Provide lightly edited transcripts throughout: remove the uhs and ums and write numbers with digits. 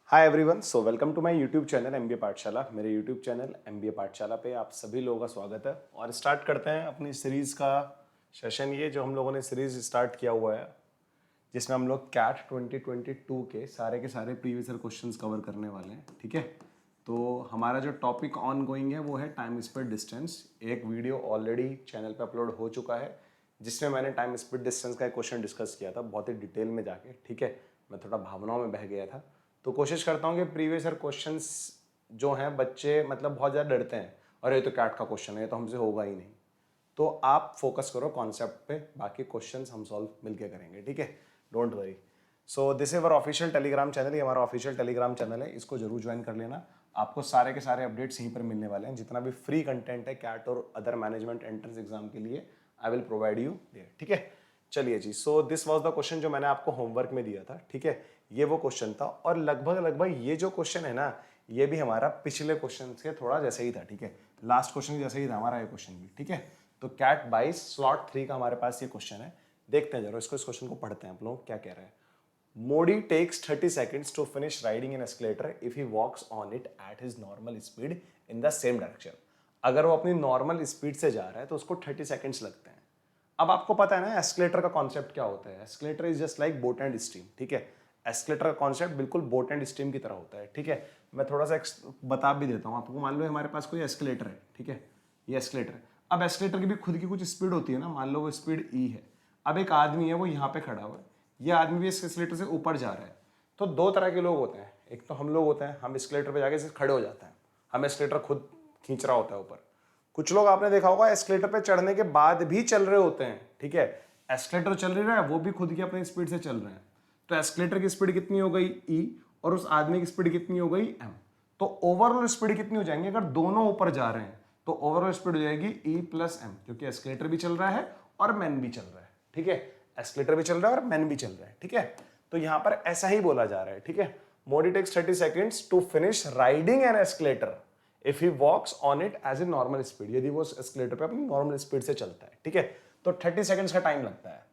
Hi everyone, so welcome to my YouTube channel MBA Pathshala. मेरे YouTube channel MBA पाठशाला पे आप सभी लोगों का स्वागत है और स्टार्ट करते हैं अपनी सीरीज़ का सेशन। ये जो हम लोगों ने सीरीज़ स्टार्ट किया हुआ है जिसमें हम लोग कैट 2022 के सारे प्रीवियस ईयर क्वेश्चंस कवर करने वाले हैं। ठीक है, तो हमारा जो टॉपिक ऑन गोइंग है वो है टाइम स्पीड डिस्टेंस। एक वीडियो ऑलरेडी चैनल पे अपलोड हो चुका है जिसमें मैंने टाइम स्पीड डिस्टेंस का एक क्वेश्चन डिस्कस किया था बहुत ही डिटेल में जाके। ठीक है, मैं थोड़ा भावनाओं में बह गया था, तो कोशिश करता हूँ कि प्रीवियस ईयर क्वेश्चंस जो हैं बच्चे मतलब बहुत ज़्यादा डरते हैं और ये तो कैट का क्वेश्चन है, ये तो हमसे होगा ही नहीं। तो आप फोकस करो कॉन्सेप्ट पे, बाकी क्वेश्चंस हम सॉल्व मिलके करेंगे। ठीक है, don't worry. So this is our official Telegram channel, ये हमारा ऑफिशियल टेलीग्राम चैनल है, इसको जरूर ज्वाइन कर लेना। आपको सारे के सारे अपडेट्स यहीं पर मिलने वाले हैं। जितना भी फ्री कंटेंट है कैट और अदर मैनेजमेंट एंट्रेंस एग्जाम के लिए, I will provide you there. ठीक है, चलिए जी। So this was the question जो मैंने आपको होमवर्क में दिया था। ठीक है, ये वो क्वेश्चन था और लगभग ये जो क्वेश्चन है ना, ये भी हमारा पिछले क्वेश्चन से थोड़ा जैसे ही था। ठीक है, लास्ट क्वेश्चन जैसे ही था हमारा ये क्वेश्चन भी। ठीक है, तो कैट 22 स्लॉट 3 का हमारे पास ये क्वेश्चन है। देखते हैं जरा इसको, इस क्वेश्चन को पढ़ते हैं आप लोग क्या कह रहे हैं। मोडी takes 30 seconds to finish riding an escalator if he walks on it at his normal speed in the same direction। अगर वो अपनी नॉर्मल स्पीड से जा रहा है तो उसको 30 seconds लगते हैं। अब आपको पता है ना एस्केलेटर का कॉन्सेप्ट क्या होता है। Escalator is just like boat and stream. ठीक है, एस्केलेटर का कॉन्सेप्ट बिल्कुल बोट एंड स्ट्रीम की तरह होता है। ठीक है, मैं थोड़ा सा बता भी देता हूँ आपको। मान लो हमारे पास कोई एस्केलेटर है। ठीक है, ये एस्केलेटर है। अब एस्केलेटर की भी खुद की कुछ स्पीड होती है ना, मान लो वो स्पीड ई है। अब एक आदमी है वो यहाँ पे खड़ा हुआ है, ये आदमी भी इस एस्केलेटर से ऊपर जा रहा है। तो दो तरह के लोग होते हैं। एक तो हम लोग होते हैं, हम एस्केलेटर पे जाके खड़े हो जाते हैं, हम एस्केलेटर खुद खींच रहा होता है ऊपर। कुछ लोग आपने देखा होगा एस्केलेटर पे चढ़ने के बाद भी चल रहे होते हैं। ठीक है, एस्केलेटर चल रहा है, वो भी खुद की अपनी स्पीड से चल रहे हैं। तो एस्केलेटर की स्पीड कितनी हो गई ई, और उस आदमी की स्पीड कितनी हो गई एम। तो ओवरऑल स्पीड कितनी हो जाएंगी अगर दोनों ऊपर जा रहे हैं, तो ओवरऑल स्पीड हो जाएगी ई प्लस एम, क्योंकि एस्केलेटर भी चल रहा है और मैन भी चल रहा है। ठीक है, एस्केलेटर भी चल रहा है और मैन भी चल रहा है। ठीक है, तो यहां पर ऐसा ही बोला जा रहा है। ठीक है, Modi takes 30 seconds to finish riding an escalator if he walks on it at a normal speed. यदि वो एस्केलेटर पे अपनी नॉर्मल स्पीड से चलता है। ठीक है, तो 30 seconds का टाइम लगता है।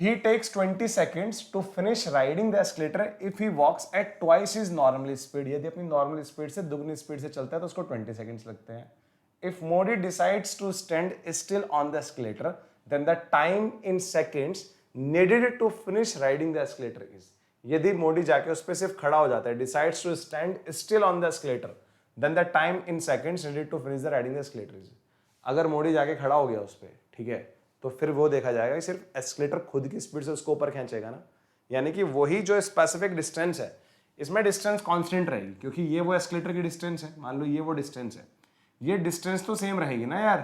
He takes 20 seconds to finish riding the escalator if he walks at twice his normal speed। यदि अपनी नॉर्मल स्पीड से दुगनी स्पीड से चलता है तो उसको 20 seconds लगते हैं। If Modi decides to stand still on the escalator, then the time in seconds needed to finish riding the escalator is। यदि मोदी जाके उस पर सिर्फ खड़ा हो जाता है, decides to stand still on the escalator, then the time in seconds needed to finish the riding the escalator is। अगर मोदी जाके खड़ा हो गया उस पर, ठीक है, तो फिर वो देखा जाएगा कि सिर्फ एस्केलेटर खुद की स्पीड से उसको ऊपर खींचेगा ना, यानी कि वही जो स्पेसिफिक डिस्टेंस है, इसमें डिस्टेंस कांस्टेंट रहेगी, क्योंकि ये वो एस्केलेटर की डिस्टेंस है, मान लो ये वो डिस्टेंस है, ये डिस्टेंस तो सेम रहेगी ना यार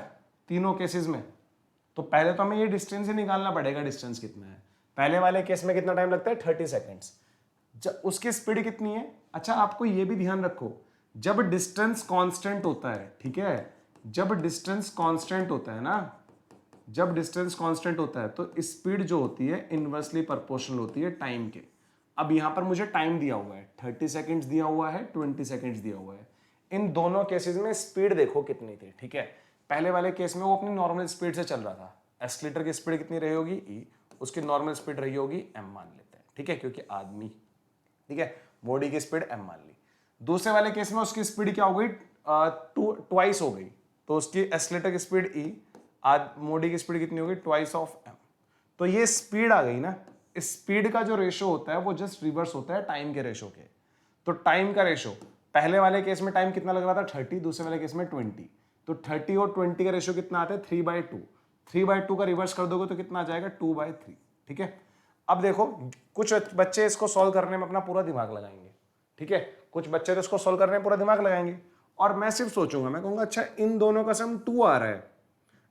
तीनों केसेस में। तो पहले तो हमें ये डिस्टेंस ही निकालना पड़ेगा, डिस्टेंस कितना है। पहले वाले केस में कितना टाइम लगता है 30 seconds। उसकी स्पीड कितनी है। अच्छा, आपको ये भी ध्यान रखो, जब डिस्टेंस कांस्टेंट होता है, ठीक है, जब डिस्टेंस कांस्टेंट होता है ना, जब डिस्टेंस कांस्टेंट होता है तो स्पीड जो होती है इनवर्सली प्रोपोर्शनल होती है टाइम के। अब यहां पर मुझे टाइम दिया हुआ है, 30 seconds दिया हुआ है, 20 seconds दिया हुआ है। इन दोनों केसेस में स्पीड देखो कितनी थी। ठीक है, पहले वाले केस में वो अपनी नॉर्मल स्पीड से चल रहा था, एस्केलेटर की स्पीड कितनी रही होगी ई, उसकी नॉर्मल स्पीड रही होगी एम मान लेते हैं। ठीक है, क्योंकि आदमी, ठीक है, बॉडी की स्पीड एम मान ली। दूसरे वाले केस में उसकी स्पीड क्या हो गई, ट्वाइस हो गई, तो उसकी एस्केलेटर की स्पीड ई, मोडी की स्पीड कितनी होगी ट्वाइस ऑफ एम। तो ये स्पीड आ गई ना, स्पीड का जो रेशो होता है वो जस्ट रिवर्स होता है टाइम के रेशो के। तो टाइम का रेशो, पहले वाले केस में टाइम कितना लग रहा था 30, दूसरे वाले केस में 20, तो 30 और 20 का रेशो कितना आता है 3/2। 3/2 का रिवर्स कर दोगे तो कितना आ जाएगा 2/3। ठीक है, अब देखो कुछ बच्चे इसको सॉल्व करने में अपना पूरा दिमाग लगाएंगे। ठीक है, कुछ बच्चे तो इसको सॉल्व करने में पूरा दिमाग लगाएंगे और मैं सिर्फ सोचूंगा, मैं कहूंगा अच्छा इन दोनों का सम 2 आ रहा है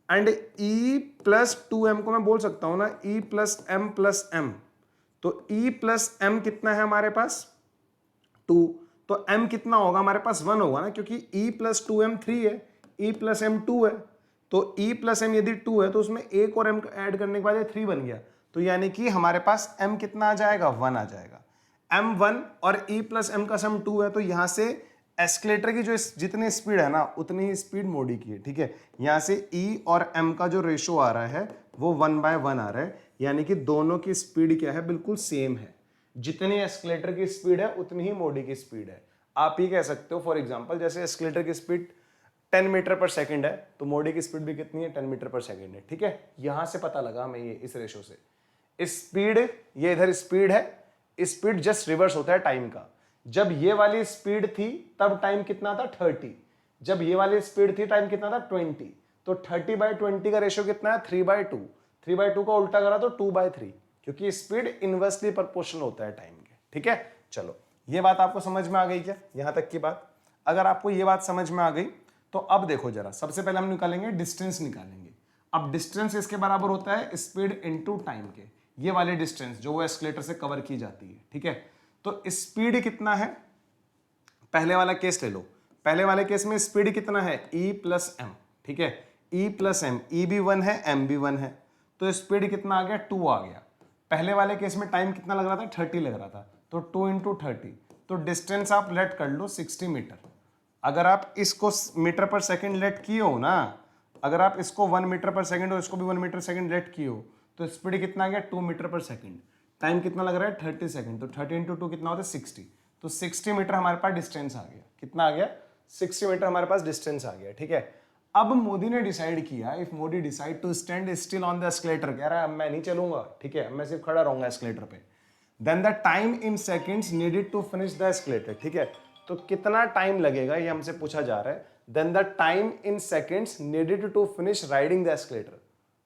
एंड E प्लस 2m को मैं बोल सकता हूं ना E plus m plus m। तो E प्लस m कितना है हमारे पास 2, तो m कितना होगा हमारे पास 1 होगा ना, क्योंकि E प्लस 2m 3 है, E प्लस m 2 है। तो E प्लस m यदि 2 है तो उसमें एक और m ऐड करने के बाद ये 3 बन गया, तो यानी कि हमारे पास m कितना आ जाएगा 1 आ जाएगा। m 1 और E प्लस m का सम 2 है, तो यहां से एस्केलेटर की जो जितनी स्पीड है ना उतनी ही स्पीड मोडी की है। ठीक है, यहां से E और m का जो रेशो आ रहा है वो 1/1 आ रहा है, यानी कि दोनों की स्पीड क्या है बिल्कुल सेम है। जितनी एस्केलेटर की स्पीड है उतनी ही मोडी की स्पीड है। आप ही कह सकते हो फॉर एग्जांपल, जैसे एस्केलेटर की स्पीड 10 मीटर पर सेकंड है तो मोडी की स्पीड भी कितनी है, 10 मीटर पर सेकंड है। ठीक है, यहां से पता लगा हमें ये इस रेशो से। स्पीड, ये इधर स्पीड है, स्पीड जस्ट रिवर्स होता है टाइम का। जब ये वाली स्पीड थी तब टाइम कितना था 30, जब ये वाली स्पीड थी टाइम कितना था 20। तो 30/20 का रेशियो कितना है 3/2। 3/2 का उल्टा करा तो 2/3, क्योंकि स्पीड इनवर्सली प्रोपोर्शनल होता है टाइम के। ठीक है, चलो ये बात आपको समझ में आ गई क्या, यहां तक की बात? अगर आपको ये बात समझ में आ गई तो अब देखो जरा, सबसे पहले हम निकालेंगे डिस्टेंस निकालेंगे। अब डिस्टेंस इसके बराबर होता है स्पीड इनटू टाइम के, ये वाले डिस्टेंस जो वो एस्केलेटर से कवर की जाती है। ठीक है, तो स्पीड कितना है, पहले वाला केस ले लो। पहले वाले केस में स्पीड कितना है E प्लस एम। ठीक है, E प्लस एम, E भी 1 है M भी 1 है, तो स्पीड कितना आ गया 2 आ गया। पहले वाले केस में टाइम कितना लग रहा था 30 लग रहा था, तो 2 इंटू 30, तो डिस्टेंस आप लेट कर लो 60 मीटर। अगर आप इसको मीटर पर सेकंड लेट किए हो ना, अगर आप इसको 1 मीटर पर सेकंड और इसको भी 1 मीटर सेकंड लेट किए हो, तो स्पीड कितना आ गया 2 मीटर पर सेकंड। टाइम कितना लग रहा है 30 सेकंड, तो 30 इंटू 2 कितना होता है 60। तो 60 मीटर हमारे पास डिस्टेंस आ गया। कितना आ गया 60 मीटर हमारे पास डिस्टेंस आ गया। ठीक है, अब मोदी ने डिसाइड किया, if Modi decide to stand still on the escalator, कह रहा है मैं नहीं चलूंगा, ठीक है मैं सिर्फ खड़ा रहूंगा एस्केलेटर पे, then the time in seconds needed to finish the escalator. ठीक है, तो कितना टाइम लगेगा ये हमसे पूछा जा रहा है। Then the time in seconds needed to finish riding the escalator,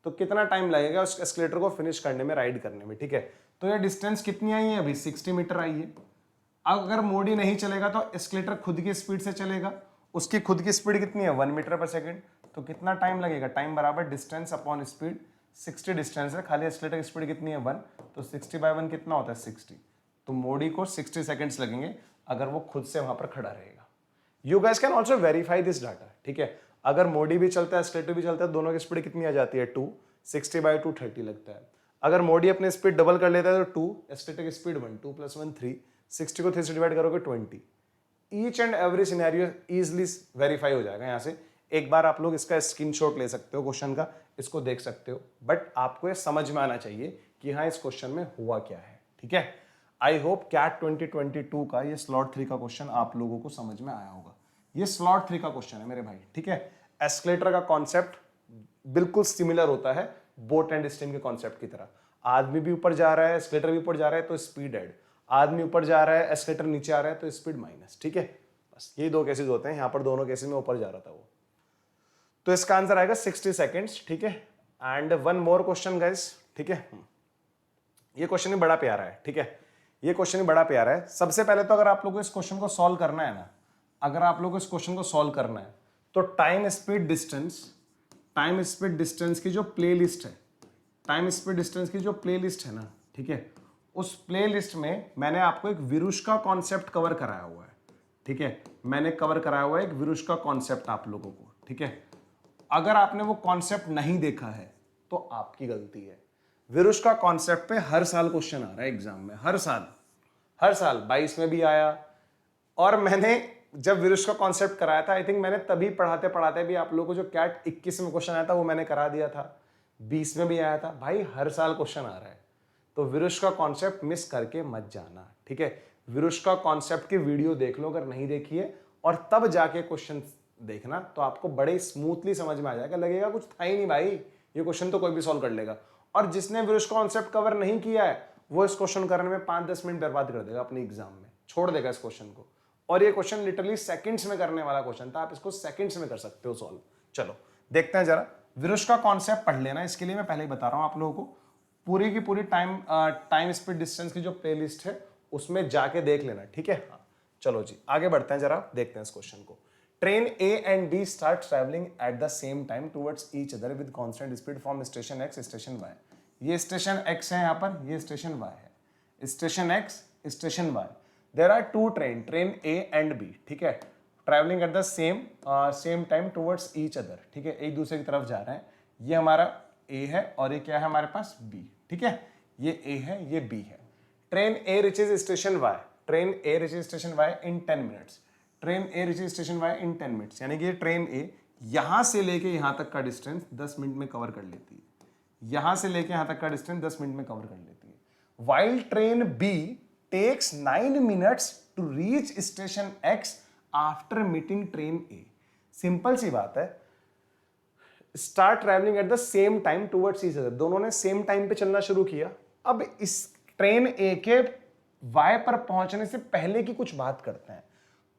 तो कितना टाइम लगेगा उस एस्केलेटर को फिनिश करने में, राइड करने में। ठीक है, तो ये डिस्टेंस कितनी आई है अभी 60 मीटर आई है। अगर मोडी नहीं चलेगा तो एस्केलेटर खुद की स्पीड से चलेगा, उसकी खुद की स्पीड कितनी है 1 मीटर पर सेकंड, तो कितना टाइम लगेगा, टाइम बराबर डिस्टेंस अपॉन स्पीड। 60 डिस्टेंस है, खाली एस्केलेटर की स्पीड कितनी है 1, तो 60/1 कितना होता है 60, तो मोडी को 60 सेकंड्स लगेंगे अगर वो खुद से वहां पर खड़ा रहेगा। You guys can also verify this data. ठीक है, अगर मोडी भी चलता है एस्केलेटर भी चलता है, दोनों की स्पीड कितनी आ जाती है 2, 60/2 30 लगता है। अगर मोडी अपनी स्पीड डबल कर लेता है तो 2, एस्केलेटर की स्पीड 1, 2 + 1 3, 60 को 3 से डिवाइड करोगे 20। Each and every scenario easily verify हो जाएगा। यहाँ से एक बार आप लोग इसका स्क्रीनशॉट ले सकते हो क्वेश्चन का, इसको देख सकते हो, बट आपको ये समझ में आना चाहिए कि हाँ इस क्वेश्चन में हुआ क्या है। ठीक है, आई होप कैट 2022 का ये स्लॉट 3 का क्वेश्चन आप लोगों को समझ में आया होगा। ये स्लॉट 3 का क्वेश्चन है मेरे भाई। ठीक है, एस्केलेटर का कॉन्सेप्ट बिल्कुल सिमिलर होता है बोट एंड स्टीम के कॉन्सेप्ट की तरह। आदमी भी ऊपर जा रहा है, एस्केलेटर भी ऊपर जा रहा है तो स्पीड ऐड, आदमी ऊपर जा रहा है एस्केलेटर नीचे आ रहा है तो स्पीड माइनस। ठीक है, बस ये दो केसेस होते हैं, यहाँ पर दोनों केसेस में ऊपर जा रहा था वो, तो इसका आंसर आएगा 60 सेकेंड्स। ठीक है, and one more question guys. ठीक है, ये क्वेश्चन भी बड़ा प्यारा है। ठीक है, ये क्वेश्चन भी बड़ा प्यारा है। सबसे पहले तो अगर आप लोगों को इस क्वेश्चन को सॉल्व करना है ना, अगर आप लोगों को इस क्वेश्चन को सॉल्व करना है तो टाइम स्पीड डिस्टेंस की जो प्लेलिस्ट है, टाइम स्पीड डिस्टेंस की जो प्लेलिस्ट है ना, ठीक है, उस प्लेलिस्ट में मैंने आपको एक विरुष्का कॉन्सेप्ट कवर कराया हुआ है। ठीक है, मैंने कवर कराया हुआ है एक विरुष्का कॉन्सेप्ट आप लोगों को। ठीक है, अगर आपने वो कॉन्सेप्ट नहीं देखा है तो आपकी गलती है। विरुष्का कॉन्सेप्ट पे हर साल क्वेश्चन आ रहा है एग्जाम में, हर साल 22 में भी आया, और मैंने जब विरुष्का कॉन्सेप्ट कराया था, आई थिंक मैंने तभी पढ़ाते पढ़ाते भी आप लोगों को जो कैट 21 में क्वेश्चन आया था वो मैंने करा दिया था, 20 में भी आया था। भाई हर साल क्वेश्चन आ रहा है, तो विरुष्का कॉन्सेप्ट मिस करके मत जाना। ठीक है, विरुष्का कॉन्सेप्ट की वीडियो देख लो अगर नहीं देखी है, और तब जाके क्वेश्चन देखना, तो आपको बड़े स्मूथली समझ में आ जाएगा, लगेगा कुछ था ही नहीं भाई, ये क्वेश्चन तो कोई भी सॉल्व कर लेगा। और जिसने विरुष्का कॉन्सेप्ट कवर नहीं किया है वो इस क्वेश्चन करने में 5-10 मिनट बर्बाद कर देगा अपने एग्जाम में, छोड़ देगा इस क्वेश्चन को। और ये क्वेश्चन लिटरली सेकंड्स में करने वाला क्वेश्चन था, आप इसको सेकंड्स में कर सकते हो सॉल्व। चलो देखते हैं जरा, विरुष्का कॉन्सेप्ट पढ़ लेना, इसके लिए मैं पहले ही बता रहा हूं आप लोगों को, पूरी की पूरी टाइम स्पीड डिस्टेंस की जो प्लेलिस्ट है उसमें जाके देख लेना। ठीक है, हाँ चलो जी आगे बढ़ते हैं, जरा देखते हैं इस क्वेश्चन को। Train A and B start travelling at the same time towards each other with constant speed from station X station Y. ये स्टेशन एक्स है यहाँ पर, ये स्टेशन वाई है, station X station Y. There are two train A and B, ठीक है, travelling at the same time towards each other. ठीक है, एक दूसरे की तरफ जा रहे हैं। ये हमारा ए है और ये क्या है हमारे पास बी। ठीक है, ये ए है ये बी है। ट्रेन ए रिचेज स्टेशन वाई, ट्रेन ए रिचेज स्टेशन वाई इन 10 मिनट्स, ट्रेन ए रिचेज स्टेशन वाई इन 10 मिनट्स, यानी कि ये ट्रेन ए यहां से लेके यहां तक का डिस्टेंस 10 मिनट में कवर कर लेती है, यहां से लेके यहां तक का डिस्टेंस 10 मिनट में कवर कर लेती है। While train B takes 9 minutes to reach station X after meeting train A। Simple सी बात है, start travelling at the same time towards each other, दोनों ने सेम टाइम पे चलना शुरू किया। अब इस ट्रेन ए के वाई पर पहुंचने से पहले की कुछ बात करते हैं।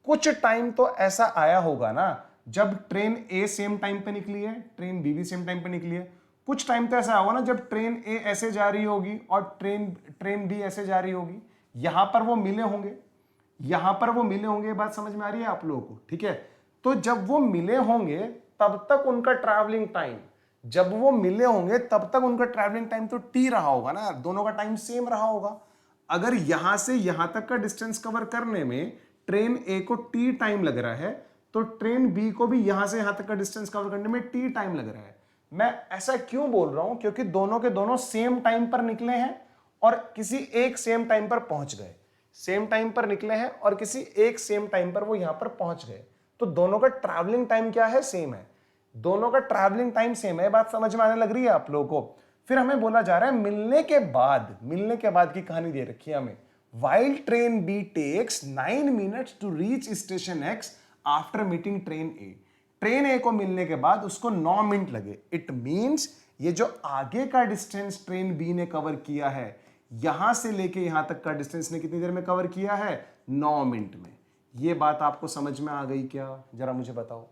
कुछ टाइम तो ऐसा आया होगा ना जब ट्रेन ए सेम टाइम पे निकली है, ट्रेन बी भी सेम टाइम पे निकली है। कुछ टाइम तो ऐसा होगा ना जब ट्रेन ए ऐसे जा रही होगी और ट्रेन बी ऐसे जा रही होगी, यहां पर वो मिले होंगे, यहां पर वो मिले होंगे। बात समझ में आ रही है आप लोगों को? ठीक है, तो जब वो मिले होंगे तब तक उनका ट्रैवलिंग टाइम, जब वो मिले होंगे तब तक उनका ट्रैवलिंग टाइम तो टी रहा होगा ना, दोनों का टाइम सेम रहा होगा। अगर यहां से यहां तक का डिस्टेंस कवर करने में ट्रेन ए को टी टाइम लग रहा है, तो ट्रेन बी को भी यहां से यहां तक का डिस्टेंस कवर करने में टी टाइम लग रहा है। मैं ऐसा क्यों बोल रहा हूं? क्योंकि दोनों के दोनों सेम टाइम पर निकले हैं और किसी एक सेम टाइम पर पहुंच गए। सेम टाइम पर निकले हैं और किसी एक सेम टाइम पर वो यहां पर पहुंच गए, तो दोनों का ट्रैवलिंग टाइम क्या है? सेम है। दोनों का ट्रैवलिंग टाइम सेम है। बात समझ में आने लग रही है आप लोगों को? फिर हमें बोला जा रहा है मिलने के बाद की कहानी दे रखी है हमें। While train B takes 9 minutes to reach station X after meeting train A। Train A को मिलने के बाद उसको 9 मिनट लगे। इट मींस ये जो आगे का डिस्टेंस ट्रेन बी ने कवर किया है, यहां से लेके यहां तक का डिस्टेंस ने कितनी देर में कवर किया है? 9 मिनट में। ये बात आपको समझ में आ गई क्या? जरा मुझे बताओ।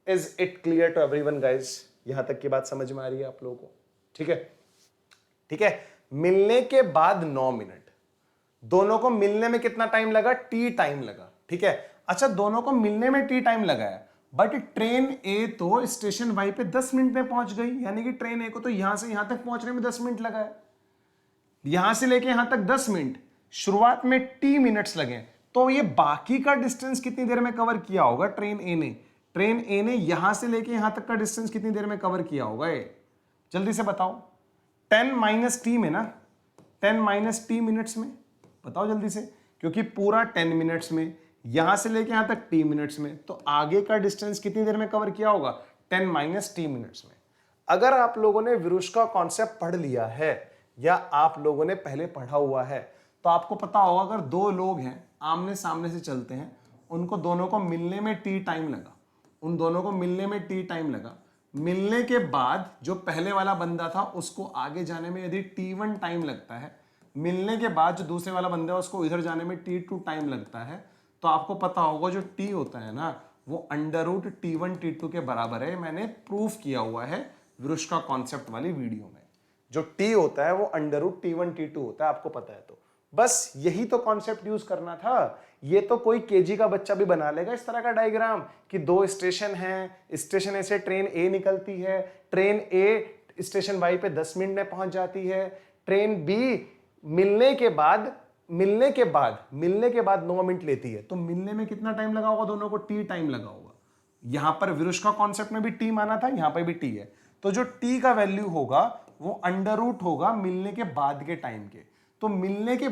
Is it clear to everyone guys? यहां तक की बात समझ में आ रही है आप लोगों को? ठीक है, ठीक है। मिलने के बाद 9 मिनट, दोनों को मिलने में कितना टाइम लगा? टी टाइम लगा। ठीक है, अच्छा दोनों को मिलने में टी टाइम लगा है, बट ट्रेन ए तो स्टेशन वाई पे 10 मिनट में पहुंच गई, यानी कि ट्रेन ए को तो यहां से यहां तक पहुंचने में 10 मिनट लगा है। यहां से लेके यहां तक 10 मिनट, शुरुआत में टी मिनट्स लगे, तो ये बाकी का डिस्टेंस कितनी देर में कवर किया होगा ट्रेन ए ने? ट्रेन ए ने यहां से लेके यहां तक का डिस्टेंस कितनी देर में कवर किया होगा? जल्दी से बताओ। 10 माइनस टी में ना, 10 माइनस टी मिनट्स में, बताओ जल्दी से, क्योंकि पूरा 10 मिनट्स में, यहां से लेके यहां तक टी मिनट्स में, तो आगे का डिस्टेंस कितनी देर में कवर किया होगा? 10 माइनस टी मिनट्स में। अगर आप लोगों ने विरुष्का कॉन्सेप्ट पढ़ लिया है या आप लोगों ने पहले पढ़ा हुआ है, तो आपको पता होगा अगर दो लोग हैं आमने सामने से चलते हैं, उनको दोनों को मिलने में टी टाइम लगा, उन दोनों को मिलने में टी टाइम लगा। मिलने के बाद जो पहले वाला बंदा था उसको आगे जाने में यदि T1 टाइम लगता है, मिलने के बाद जो दूसरे वाला बंदा है उसको इधर जाने में T2 टाइम लगता है, तो आपको पता होगा जो T होता है ना वो अंडर रूट T1 T2 के बराबर है। मैंने प्रूफ किया हुआ है विरुष्का कॉन्सेप्ट वाली वीडियो में। जो T होता है वो अंडर रूट T1 T2 होता है, आपको पता है। तो बस यही तो कॉन्सेप्ट यूज करना था। ये तो कोई केजी का बच्चा भी बना लेगा इस तरह का डायग्राम कि दो स्टेशन हैं, स्टेशन ए से ट्रेन ए निकलती है, ट्रेन ए स्टेशन वाई पे 10 मिनट में पहुंच जाती है, ट्रेन बी मिलने के बाद 9 मिनट लेती है, तो मिलने में कितना टाइम लगा होगा? दोनों को टी टाइम लगा होगा। यहां पर विरुष्का कॉन्सेप्ट में भी टी माना था, यहां पर भी टी है, तो जो टी का वैल्यू होगा वो अंडर रूट होगा मिलने के बाद के टाइम के। तो मिलने के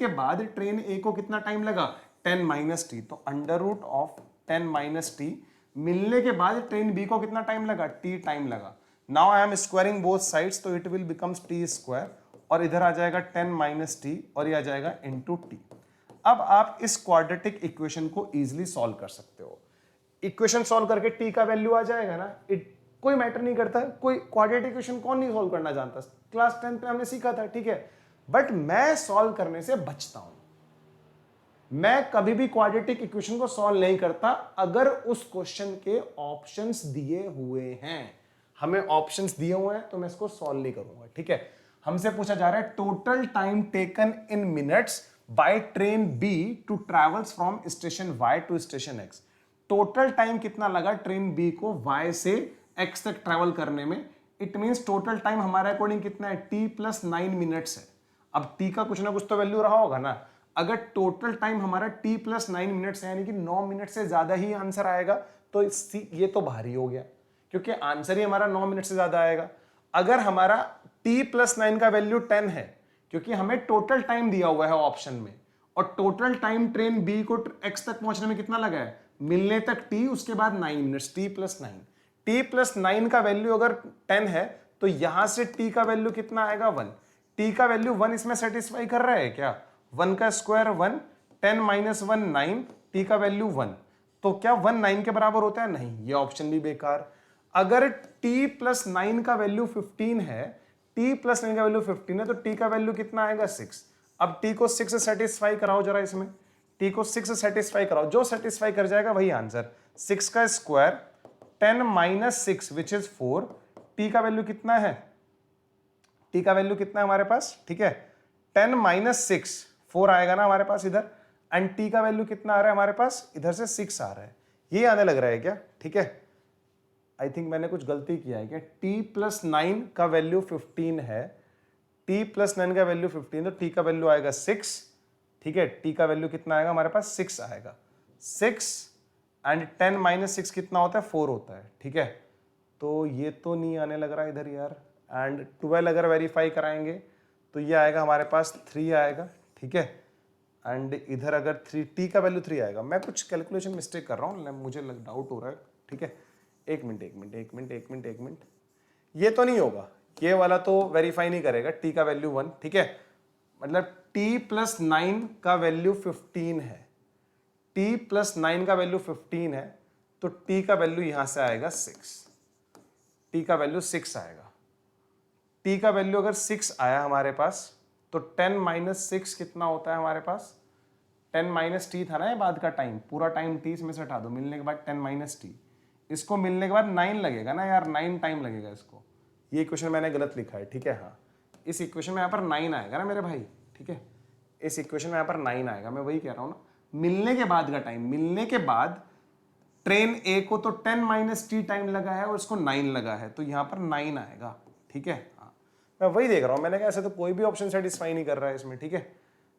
बाद ट्रेन ए को कितना टाइम लगा? 10 माइनस टी, तो under root of 10 minus T. मिलने के बाद ट्रेन बी को कितना टाइम लगा? टी टाइम लगा। Now I am squaring both sides, तो it will becomes T square, और इधर आ जाएगा 10 माइनस टी और ये आ जाएगा इनटू टी। अब आप इस क्वाड्रेटिक इक्वेशन को इजीली सॉल्व कर सकते हो। इक्वेशन सॉल्व करके टी का वैल्यू आ जाएगा ना, कोई मैटर नहीं करता। कोई क्वाड्रेटिक इक्वेशन कौन नहीं सॉल्व करना जानता? क्लास 10 पे हमने सीखा था, ठीक है। बट मैं सॉल्व करने से बचता हूं। मैं कभी भी क्वाड्रेटिक इक्वेशन को सॉल्व नहीं करता अगर उस क्वेश्चन के ऑप्शंस दिए हुए हैं। हमें ऑप्शंस दिए हुए हैं तो मैं इसको सॉल्व नहीं करूंगा, ठीक है। हमसे पूछा जा रहा है total time taken in minutes by train B to travels from station Y to station X. Total time कितना लगा ट्रेन बी को वाई से एक्स तक ट्रैवल करने में? इट मींस टोटल टाइम हमारे अकॉर्डिंग कितना है? टी प्लस 9 मिनट्स है। अब टी का कुछ ना कुछ तो वैल्यू रहा होगा ना। अगर टोटल टाइम हमारा टी प्लस 9 मिनट्स है, यानी कि 9 मिनट से ज्यादा ही आंसर आएगा, तो ये तो भारी हो गया, क्योंकि आंसर ही हमारा 9 मिनट से ज्यादा आएगा। अगर हमारा टी प्लस 9 का वैल्यू 10 है, क्योंकि हमें टोटल टाइम दिया हुआ है ऑप्शन में, और टोटल टाइम ट्रेन बी को एक्स तक पहुंचने में कितना लगा है? मिलने तक टी, उसके बाद 9 minutes, T plus 9। T plus 9 का वैल्यू अगर 10 है, तो यहां से टी का वैल्यू कितना आएगा? 1। टी का वैल्यू 1 इसमें सेटिस्फाई कर रहा है क्या? 1 का स्क्वायर 1, 10 माइनस 1 9, t का वैल्यू 1। तो क्या 1 9 के बराबर होता है? नहीं, ये ऑप्शन भी बेकार। अगर t प्लस 9 का वैल्यू 15 है, t प्लस 9 का वैल्यू 15 है, तो t का वैल्यू कितना आएगा? 6। अब t को 6 से सेटिस्फाई कराओ जरा, इसमें t को 6 से सेटिस्फाई कराओ, जो सेटिस्फाई कर जाएगा वही आंसर। 6 का square 10 minus 6 which is 4, t का वैल्यू कितना है? t का वैल्यू कितना है हमारे पास? ठीक है, 10 माइनस 6 4 आएगा ना हमारे पास इधर, एंड t का वैल्यू कितना आ रहा है हमारे पास? इधर से 6 आ रहा है। ये आने लग रहा है क्या? ठीक है, आई थिंक मैंने कुछ गलती किया है क्या? t प्लस 9 का वैल्यू 15 है, t प्लस 9 का वैल्यू 15, तो t का वैल्यू आएगा 6। ठीक है, t का वैल्यू कितना आएगा हमारे पास? 6 आएगा। 6 एंड 10 माइनस 6 कितना होता है? 4 होता है। ठीक है, तो ये तो नहीं आने लग रहा इधर यार। एंड 12 अगर वेरीफाई कराएंगे तो ये आएगा हमारे पास 3 आएगा। ठीक है, एंड इधर अगर 3 t का वैल्यू 3 आएगा। मैं कुछ कैलकुलेशन मिस्टेक कर रहा हूँ, मुझे डाउट हो रहा है। ठीक है, एक मिनट, ये तो नहीं होगा, ये वाला तो वेरीफाई नहीं करेगा। t का वैल्यू 1, ठीक है, मतलब t प्लस 9 का वैल्यू 15 है, t प्लस 9 का वैल्यू 15 है, तो t का वैल्यू यहां से आएगा 6, t का वैल्यू 6 आएगा। t का वैल्यू अगर 6 आया हमारे पास, तो 10 माइनस 6 कितना होता है हमारे पास? 10 माइनस टी था ना ये बाद का टाइम, पूरा टाइम t इसमें से हटा दो, मिलने के बाद 10 माइनस टी, इसको मिलने के बाद 9 लगेगा ना यार, 9 टाइम लगेगा इसको। ये इक्वेशन मैंने गलत लिखा है। ठीक है, हाँ, इस इक्वेशन में यहाँ पर 9 आएगा ना मेरे भाई। ठीक है, इस इक्वेशन में यहाँ पर 9 आएगा, मैं वही कह रहा हूँ ना, मिलने के बाद का टाइम, मिलने के बाद ट्रेन ए को तो 10 माइनस टी टाइम लगा है और उसको 9 लगा है, तो यहाँ पर 9 आएगा। ठीक है, हाँ, मैं वही देख रहा हूँ, मैंने कहा ऐसे तो कोई भी ऑप्शन सेटिस्फाई नहीं कर रहा है इसमें। ठीक है,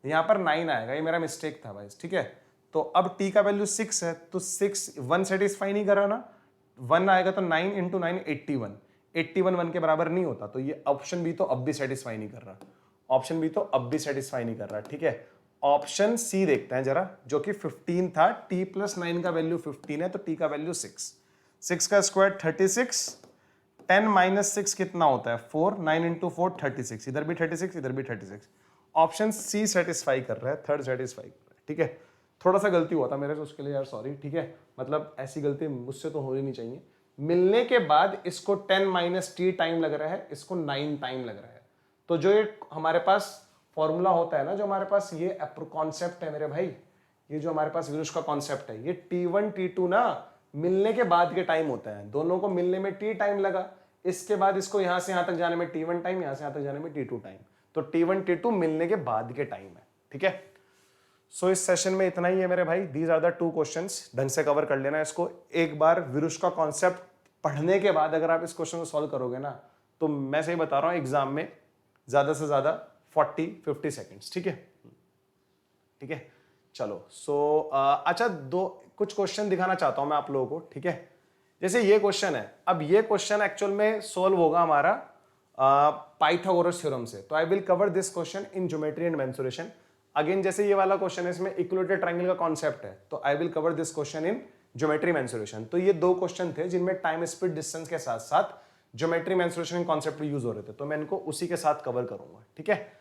यहाँ पर 9 आएगा, ये मेरा मिस्टेक था भाई। ठीक है, तो अब t का वैल्यू 6 है, तो 6 1 सेटिस्फाई नहीं कर रहा ना, 1 आएगा तो 9 इंटू 9 81, 81 1 के बराबर नहीं होता, तो ये ऑप्शन भी तो अब भी सेटिस्फाई नहीं कर रहा, ऑप्शन भी तो अब भी सेटिस्फाई नहीं कर रहा। ठीक है, ऑप्शन सी देखते हैं जरा, जो कि 15 था, t प्लस 9 का वैल्यू 15 है, तो t का वैल्यू 6, 6 का स्क्वायर 36, 10 माइनस 6 कितना होता है? 4, 9 इंटू 4 36, इधर भी 36, इधर भी 36। ऑप्शन सी सेटिस्फाई कर रहा है, थर्ड सेटिस्फाई कर रहा है। ठीक है, थोड़ा सा गलती हुआ था मेरे से, उसके लिए यार सॉरी। ठीक है, मतलब ऐसी गलती मुझसे तो होनी नहीं चाहिए। मिलने के बाद इसको 10 माइनस टी टाइम लग रहा है, इसको 9 टाइम लग रहा है, तो जो ये हमारे पास फॉर्मूला होता है ना, जो हमारे पास ये कॉन्सेप्ट है मेरे भाई, ये जो हमारे पास विरुष का कॉन्सेप्ट है, ये T1 T2 ना मिलने के बाद के टाइम होता है, दोनों को मिलने में T टाइम लगा, इसके बाद इसको यहां से यहां तक जाने में T1 टाइम, यहां से यहां तक जाने में T2 टाइम, तो T1 T2 मिलने के बाद के टाइम है। ठीक है, सो इस सेशन में इतना ही है मेरे भाई। दीज आर द 2 क्वेश्चंस, ढंग से कवर कर लेना इसको। एक बार विरुष का कॉन्सेप्ट पढ़ने के बाद अगर आप इस क्वेश्चन को सॉल्व करोगे ना, तो मैं सही बता रहा हूं, एग्जाम में ज्यादा से ज्यादा 40-50 सेकेंड्स। ठीक है, ठीक है, चलो। सो अच्छा, कुछ क्वेश्चन दिखाना चाहता हूं मैं आप लोगों को। ठीक है, जैसे ये क्वेश्चन है, अब ये क्वेश्चन एक्चुअल में सोल्व होगा हमारा पाइथागोरस थ्योरम से, तो I will cover this question in geometry and mensuration. Again जैसे ये वाला क्वेश्चन है, इसमें इक्विलेटरल ट्रायंगल का कॉन्सेप्ट है, तो I will cover this question in geometry mensuration. तो ये 2 क्वेश्चन थे जिनमें टाइम स्पीड डिस्टेंस के साथ साथ ज्योमेट्री मेंसुरेशन कॉन्सेप्ट यूज हो रहे थे, तो मैं इनको उसी के साथ कवर करूंगा। ठीक है,